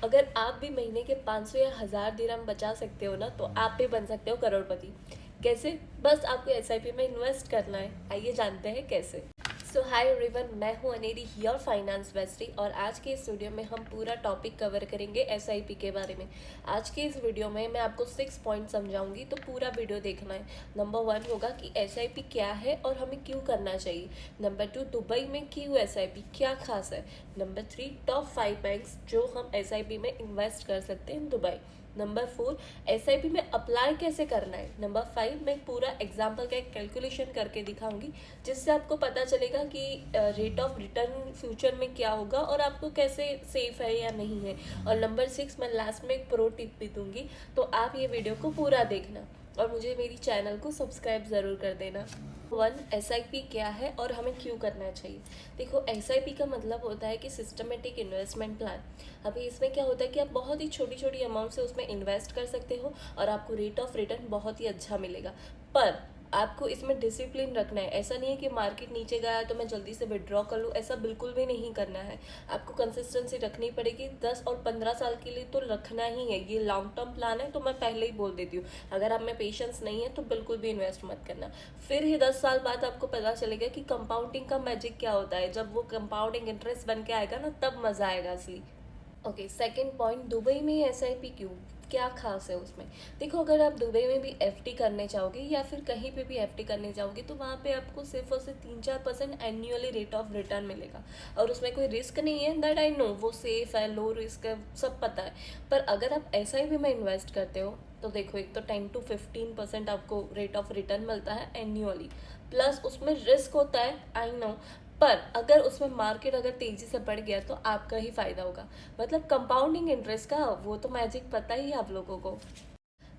अगर आप भी महीने के 500 या 1000 दिरहम बचा सकते हो ना, तो आप भी बन सकते हो करोड़पति। कैसे? बस आपको एसआईपी में इन्वेस्ट करना है। आइए जानते हैं कैसे। सो हाय एवरीवन, मैं हूं अनेरी, योर फाइनेंस बेस्टी, और आज के इस वीडियो में हम पूरा टॉपिक कवर करेंगे एसआईपी के बारे में। आज के इस वीडियो में मैं आपको 6 पॉइंट समझाऊंगी, तो पूरा वीडियो देखना है। नंबर 1 होगा कि एसआईपी क्या है और हमें क्यों करना चाहिए। नंबर 2, दुबई में क्यों एसआईपी क्या खास है। नंबर 3, टॉप 5 बैंक्स जो हम एसआईपी में इन्वेस्ट कर सकते हैं दुबई। नंबर 4, एसआईपी में अप्लाई कैसे करना है। नंबर 5, मैं पूरा एग्जाम्पल का एक कैलकुलेशन करके दिखाऊंगी, जिससे आपको पता चलेगा कि रेट ऑफ रिटर्न फ्यूचर में क्या होगा और आपको कैसे सेफ है या नहीं है। और नंबर 6, मैं लास्ट में एक प्रो टिप भी दूंगी, तो आप ये वीडियो को पूरा देखना और मुझे मेरी चैनल को सब्सक्राइब ज़रूर कर देना। 1, एसआईपी क्या है और हमें क्यों करना चाहिए। देखो, एसआईपी का मतलब होता है कि सिस्टमेटिक इन्वेस्टमेंट प्लान। अभी इसमें क्या होता है कि आप बहुत ही छोटी छोटी अमाउंट से उसमें इन्वेस्ट कर सकते हो और आपको रेट ऑफ रिटर्न बहुत ही अच्छा मिलेगा। पर आपको इसमें डिसिप्लिन रखना है। ऐसा नहीं है कि मार्केट नीचे गया तो मैं जल्दी से विड्रॉ कर लूँ, ऐसा बिल्कुल भी नहीं करना है। आपको कंसिस्टेंसी रखनी पड़ेगी। 10 और 15 साल के लिए तो रखना ही है। ये लॉन्ग टर्म प्लान है, तो मैं पहले ही बोल देती हूँ, अगर आप में पेशेंस नहीं है तो बिल्कुल भी इन्वेस्ट मत करना। फिर ही 10 साल बाद आपको पता चलेगा कि कंपाउंडिंग का मैजिक क्या होता है। जब वो कंपाउंडिंग इंटरेस्ट बन के आएगा ना, तब मज़ा आएगा असली। ओके, सेकंड पॉइंट, दुबई में एसआईपी क्यों, क्या खास है उसमें। देखो, अगर आप दुबई में भी एफडी करने चाहोगे या फिर कहीं पे भी एफडी करने जाओगे, तो वहाँ पे आपको सिर्फ और सिर्फ 3-4% एनुअली रेट ऑफ रिटर्न मिलेगा। और उसमें कोई रिस्क नहीं है, दैट आई नो, वो सेफ है, लो रिस्क है, सब पता है। पर अगर आप एसआईपी में इन्वेस्ट करते हो तो देखो, एक तो 10 to 15% आपको रेट ऑफ रिटर्न मिलता है एन्यूअली, प्लस उसमें रिस्क होता है, आई नो। पर अगर उसमें मार्केट अगर तेजी से बढ़ गया तो आपका ही फायदा होगा। मतलब कंपाउंडिंग इंटरेस्ट का वो तो मैजिक पता ही है आप लोगों को।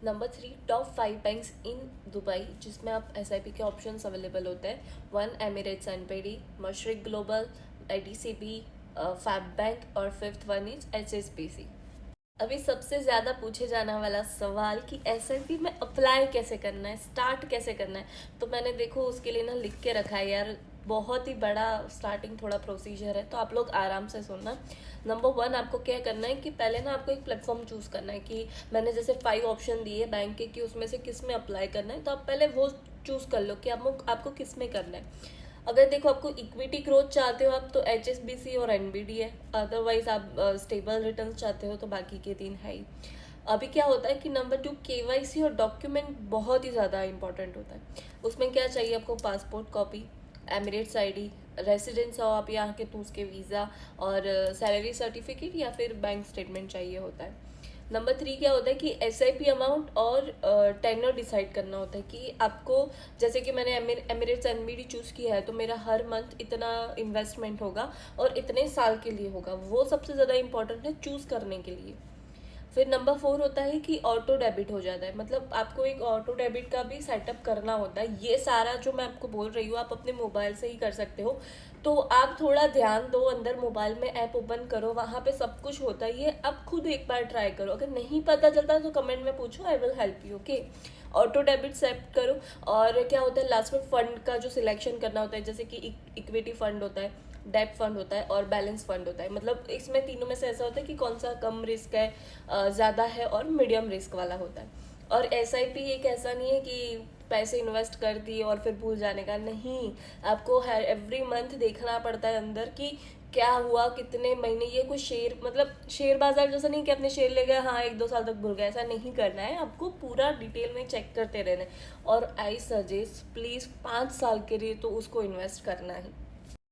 Number 3, top 5 banks in Dubai जिसमें आप एसआईपी के ऑप्शंस अवेलेबल होते हैं। 1, Emirates NPD, Mashreq global, IDCB, FAB bank, और 5th वन इज एचएसबीसी। अभी सबसे ज़्यादा पूछे जाने वाला सवाल कि एसआईपी में अप्लाई कैसे करना है, स्टार्ट कैसे करना है। तो मैंने देखो उसके लिए ना लिख के रखा है यार, बहुत ही बड़ा स्टार्टिंग थोड़ा प्रोसीजर है, तो आप लोग आराम से सुनना। नंबर 1, आपको क्या करना है कि पहले ना आपको एक प्लेटफॉर्म चूज़ करना है कि मैंने जैसे 5 ऑप्शन दिए बैंक के कि उसमें से किस में अप्लाई करना है, तो आप पहले वो चूज़ कर लो कि आपको किस में करना है। अगर देखो आपको इक्विटी ग्रोथ चाहते हो आप, तो एचएसबीसी और एनबीडी है। अदरवाइज आप स्टेबल रिटर्न चाहते हो तो बाकी के 3 है ही। अभी क्या होता है कि नंबर 2, केवाईसी और डॉक्यूमेंट बहुत ही ज़्यादा इंपॉर्टेंट होता है। उसमें क्या चाहिए आपको, passport copy, Emirates ID, residence हो आप यहाँ के तो उसके वीज़ा, और सैलरी सर्टिफिकेट या फिर बैंक स्टेटमेंट चाहिए होता है। नंबर 3 क्या होता है कि एसआईपी अमाउंट और टेनर डिसाइड करना होता है कि आपको, जैसे कि मैंने एमिरेट्स एनबीडी चूज़ किया है तो मेरा हर मंथ इतना इन्वेस्टमेंट होगा और इतने साल के लिए होगा, वो सबसे ज़्यादा इंपॉर्टेंट है चूज़ करने के लिए। फिर नंबर 4 होता है कि ऑटो डेबिट हो जाता है, मतलब आपको एक ऑटो डेबिट का भी सेटअप करना होता है। ये सारा जो मैं आपको बोल रही हूँ आप अपने मोबाइल से ही कर सकते हो, तो आप थोड़ा ध्यान दो, अंदर मोबाइल में ऐप ओपन करो, वहाँ पे सब कुछ होता है। ये आप खुद एक बार ट्राई करो, अगर नहीं पता चलता तो कमेंट में पूछो, I will help you. Okay, auto debit set करो। और क्या होता है, लास्ट में फंड का जो सिलेक्शन करना होता है, जैसे कि इक्विटी फंड होता है, डेट फंड होता है और बैलेंस फंड होता है। मतलब इसमें तीनों में से ऐसा होता है कि कौन सा कम रिस्क है, ज़्यादा है, और मीडियम रिस्क वाला होता है। और एसआईपी एक ऐसा नहीं है कि पैसे इन्वेस्ट कर दिए और फिर भूल जाने का, नहीं। आपको हर एवरी मंथ देखना पड़ता है अंदर कि क्या हुआ, कितने महीने। ये कोई शेयर, मतलब शेयर बाजार जैसा नहीं कि अपने शेयर ले गए, हाँ 1-2 साल तक भूल गए, ऐसा नहीं करना है। आपको पूरा डिटेल में चेक करते रहना है। और आई सजेस्ट प्लीज़ 5 साल के लिए तो उसको इन्वेस्ट करना है।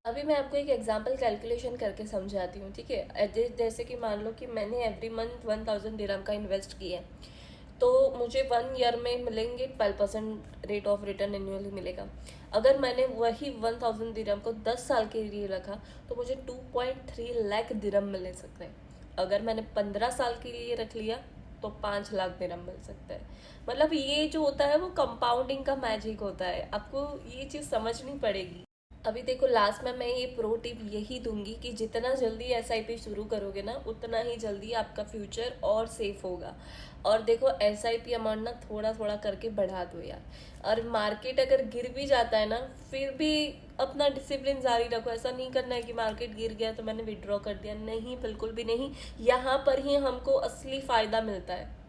अभी मैं आपको एक एग्जांपल कैलकुलेशन करके समझाती हूँ, ठीक है। जैसे कि मान लो कि मैंने एवरी मंथ 1000 दिरहम का इन्वेस्ट किया है, तो मुझे 1 ईयर में मिलेंगे 12% रेट ऑफ रिटर्न एनुअली मिलेगा। अगर मैंने वही 1000 दिरहम को 10 साल के लिए रखा तो मुझे 2.3 लाख दिरहम मिल सकते हैं। अगर मैंने 15 साल के लिए रख लिया तो 5 लाख दिरहम मिल सकता है। मतलब ये जो होता है वो कंपाउंडिंग का मैजिक होता है, आपको ये चीज़ समझनी पड़ेगी। अभी देखो, लास्ट में मैं ये प्रो टिप यही दूंगी कि जितना जल्दी एसआईपी शुरू करोगे ना, उतना ही जल्दी आपका फ्यूचर और सेफ होगा। और देखो, एसआईपी अमाउंट ना थोड़ा थोड़ा करके बढ़ा दो यार। और मार्केट अगर गिर भी जाता है ना, फिर भी अपना डिसिप्लिन जारी रखो। ऐसा नहीं करना है कि मार्केट गिर गया तो मैंने विड्रॉ कर दिया, नहीं, बिल्कुल भी नहीं। यहाँ पर ही हमको असली फ़ायदा मिलता है।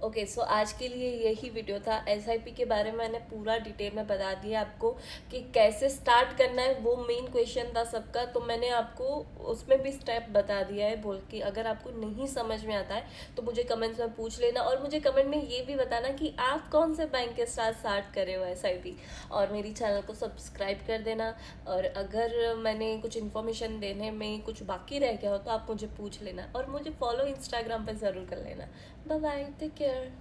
ओके, सो आज के लिए यही वीडियो था। एसआईपी के बारे में मैंने पूरा डिटेल में बता दिया आपको कि कैसे स्टार्ट करना है। वो मेन क्वेश्चन था सबका, तो मैंने आपको उसमें भी स्टेप बता दिया है बोल के। अगर आपको नहीं समझ में आता है तो मुझे कमेंट्स में पूछ लेना, और मुझे कमेंट में ये भी बताना कि आप कौन से बैंक के साथ स्टार्ट करे हो एसआईपी। और मेरी चैनल को सब्सक्राइब कर देना। और अगर मैंने कुछ इन्फॉर्मेशन देने में कुछ बाकी रह गया हो तो आप मुझे पूछ लेना, और मुझे फॉलो इंस्टाग्राम पर ज़रूर कर लेना। Bye bye, take care.